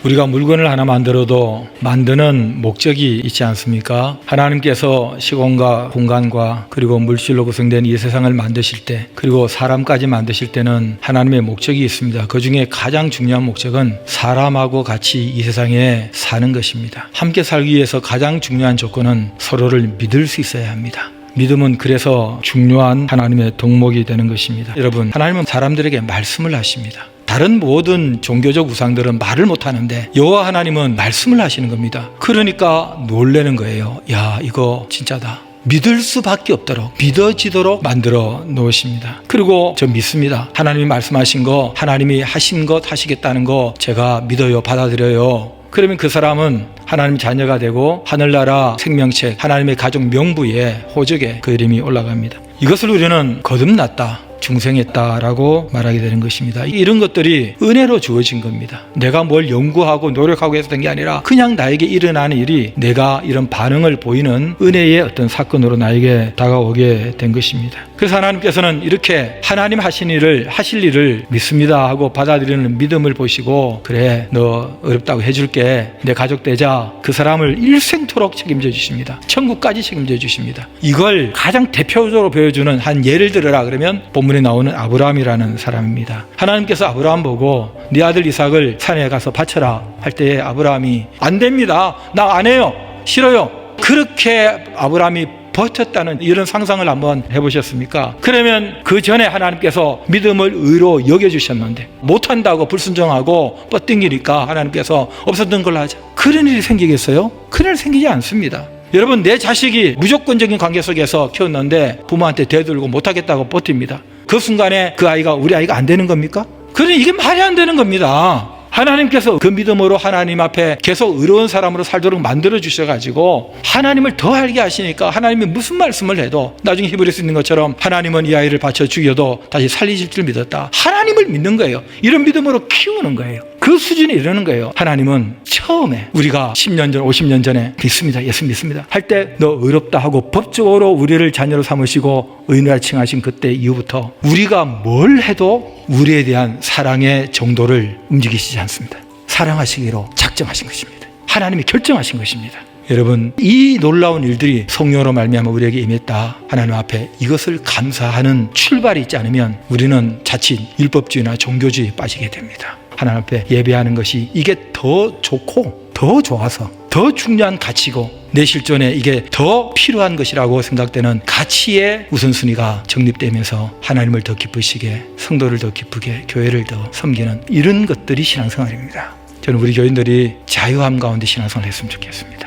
우리가 물건을 하나 만들어도 만드는 목적이 있지 않습니까? 하나님께서 시공과 공간과 그리고 물질로 구성된 이 세상을 만드실 때, 그리고 사람까지 만드실 때는 하나님의 목적이 있습니다. 그 중에 가장 중요한 목적은 사람하고 같이 이 세상에 사는 것입니다. 함께 살기 위해서 가장 중요한 조건은 서로를 믿을 수 있어야 합니다. 믿음은 그래서 중요한 하나님의 덕목이 되는 것입니다. 여러분, 하나님은 사람들에게 말씀을 하십니다. 다른 모든 종교적 우상들은 말을 못하는데 여호와 하나님은 말씀을 하시는 겁니다. 그러니까 놀라는 거예요. 야, 이거 진짜다. 믿을 수밖에 없도록, 믿어지도록 만들어 놓으십니다. 그리고 저 믿습니다. 하나님이 말씀하신 거, 하나님이 하신 것 하시겠다는 거 제가 믿어요, 받아들여요. 그러면 그 사람은 하나님 자녀가 되고 하늘나라 생명책, 하나님의 가족 명부에, 호적에 그 이름이 올라갑니다. 이것을 우리는 거듭났다, 중생했다라고 말하게 되는 것입니다. 이런 것들이 은혜로 주어진 겁니다. 내가 뭘 연구하고 노력하고 해서 된 게 아니라 그냥 나에게 일어나는 일이 내가 이런 반응을 보이는 은혜의 어떤 사건으로 나에게 다가오게 된 것입니다. 그래서 하나님께서는 이렇게 하나님 하신 일을, 하실 일을 믿습니다 하고 받아들이는 믿음을 보시고, 그래, 너 어렵다고 해줄게, 내 가족 되자, 그 사람을 일생토록 책임져 주십니다. 천국까지 책임져 주십니다. 이걸 가장 대표적으로 보여주는 한 예를 들어라 그러면 본문에 나오는 아브라함이라는 사람입니다. 하나님께서 아브라함 보고 네 아들 이삭을 산에 가서 바쳐라 할 때에 아브라함이 안 됩니다, 나 안 해요, 싫어요. 그렇게 아브라함이 버텼다는 이런 상상을 한번 해보셨습니까? 그러면 그 전에 하나님께서 믿음을 의로 여겨주셨는데 못한다고 불순종하고 뻗댕기니까 하나님께서 없었던 걸로 하자, 그런 일이 생기겠어요? 그런 일 생기지 않습니다. 여러분, 내 자식이 무조건적인 관계 속에서 키웠는데 부모한테 대들고 못하겠다고 버팁니다. 그 순간에 그 아이가 우리 아이가 안 되는 겁니까? 그러니 이게 말이 안 되는 겁니다. 하나님께서 그 믿음으로 하나님 앞에 계속 의로운 사람으로 살도록 만들어 주셔가지고 하나님을 더 알게 하시니까 하나님이 무슨 말씀을 해도 나중에 히브리서 있는 것처럼 하나님은 이 아이를 바쳐 죽여도 다시 살리실 줄 믿었다. 하나님을 믿는 거예요. 이런 믿음으로 키우는 거예요. 그 수준에 이르는 거예요. 하나님은 처음에 우리가 10년 전, 50년 전에 믿습니다, 예수 믿습니다 할 때 너 의롭다 하고 법적으로 우리를 자녀로 삼으시고 의인이라 칭하신 그때 이후부터 우리가 뭘 해도 우리에 대한 사랑의 정도를 움직이시지 않습니다. 사랑하시기로 작정하신 것입니다. 하나님이 결정하신 것입니다. 여러분, 이 놀라운 일들이 성령으로 말미암아 우리에게 임했다. 하나님 앞에 이것을 감사하는 출발이 있지 않으면 우리는 자칫 율법주의나 종교주의에 빠지게 됩니다. 하나님 앞에 예배하는 것이 이게 더 좋고 더 좋아서 더 중요한 가치고 내 실존에 이게 더 필요한 것이라고 생각되는 가치의 우선순위가 정립되면서 하나님을 더 기쁘시게, 성도를 더 기쁘게, 교회를 더 섬기는 이런 것들이 신앙생활입니다. 저는 우리 교인들이 자유함 가운데 신앙생활을 했으면 좋겠습니다.